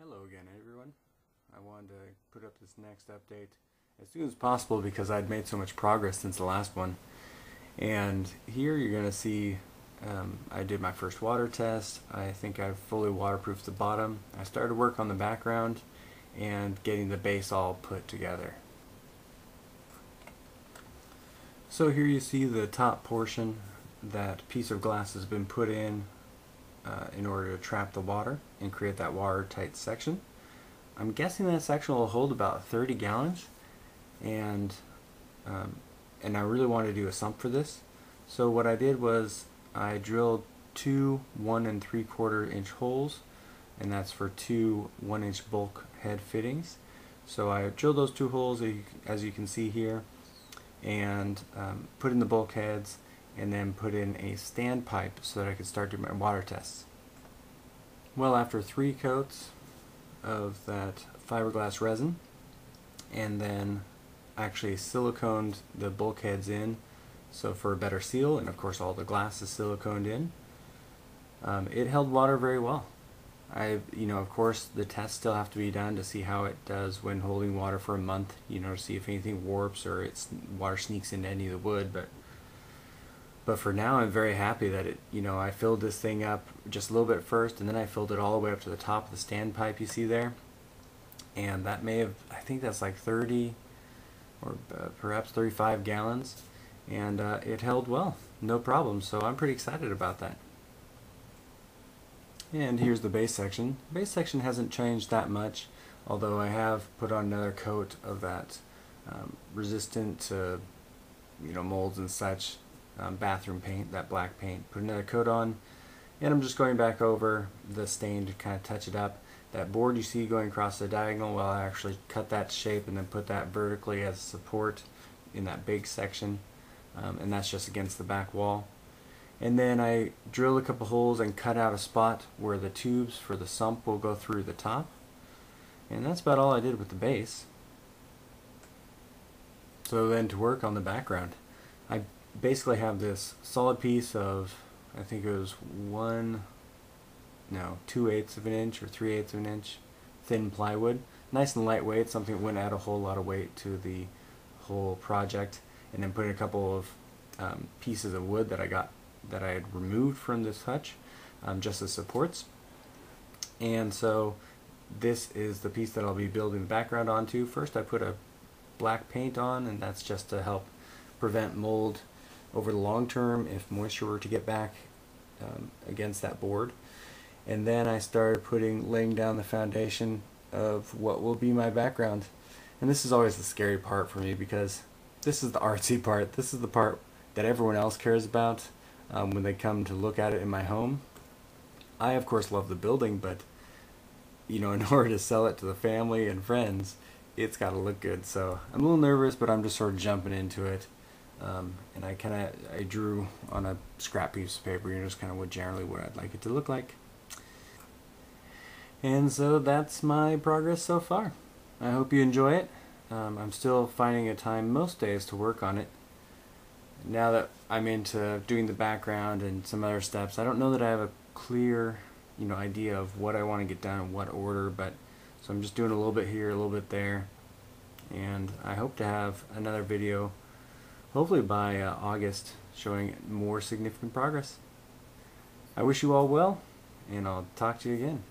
Hello again, everyone. I wanted to put up this next update as soon as possible because I'd made so much progress since the last one. And here you're going to see I did my first water test. I think I've fully waterproofed the bottom. I started work on the background and getting the base all put together. So here you see the top portion. That piece of glass has been put in order to trap the water and create that watertight section. I'm guessing that section will hold about 30 gallons, and I really wanted to do a sump for this. So what I did was I drilled two 1 3/4 inch holes, and that's for two 1-inch bulkhead fittings. So I drilled those two holes as you can see here, and put in the bulkheads, and then put in a standpipe so that I could start doing my water tests. Well, after 3 coats of that fiberglass resin, and then actually siliconed the bulkheads in, so for a better seal, and of course all the glass is siliconed in, it held water very well. Of course the tests still have to be done to see how it does when holding water for a month, to see if anything warps or water sneaks into any of the wood, but for now I'm very happy that I filled this thing up just a little bit first, and then I filled it all the way up to the top of the standpipe you see there, and that I think that's like 30 or perhaps 35 gallons, and it held well, no problem, so I'm pretty excited about that. And here's the base section. The base section hasn't changed that much, although I have put on another coat of that resistant to molds and such bathroom paint, that black paint. Put another coat on, and I'm just going back over the stain to kind of touch it up. That board you see going across the diagonal, well, I actually cut that shape and then put that vertically as support in that big section, and that's just against the back wall. And then I drilled a couple holes and cut out a spot where the tubes for the sump will go through the top, and that's about all I did with the base. So then to work on the background, I basically have this solid piece of, I think it was 2/8 of an inch or 3/8 of an inch thin plywood, nice and lightweight, something that wouldn't add a whole lot of weight to the whole project. And then put in a couple of pieces of wood that I had removed from this hutch, just as supports. And so this is the piece that I'll be building the background onto. First I put a black paint on, and that's just to help prevent mold over the long term if moisture were to get back against that board. And then I started laying down the foundation of what will be my background. And this is always the scary part for me, because this is the artsy part. This is the part that everyone else cares about when they come to look at it in my home. I of course love the building, but in order to sell it to the family and friends, it's got to look good. So I'm a little nervous, but I'm just sort of jumping into it. And I drew on a scrap piece of paper, just kind of generally what I'd like it to look like. And so that's my progress so far. I hope you enjoy it. I'm still finding a time most days to work on it. Now that I'm into doing the background and some other steps, I don't know that I have a clear idea of what I want to get done in what order, but so I'm just doing a little bit here, a little bit there, and I hope to have another video hopefully by August showing more significant progress. I wish you all well, and I'll talk to you again.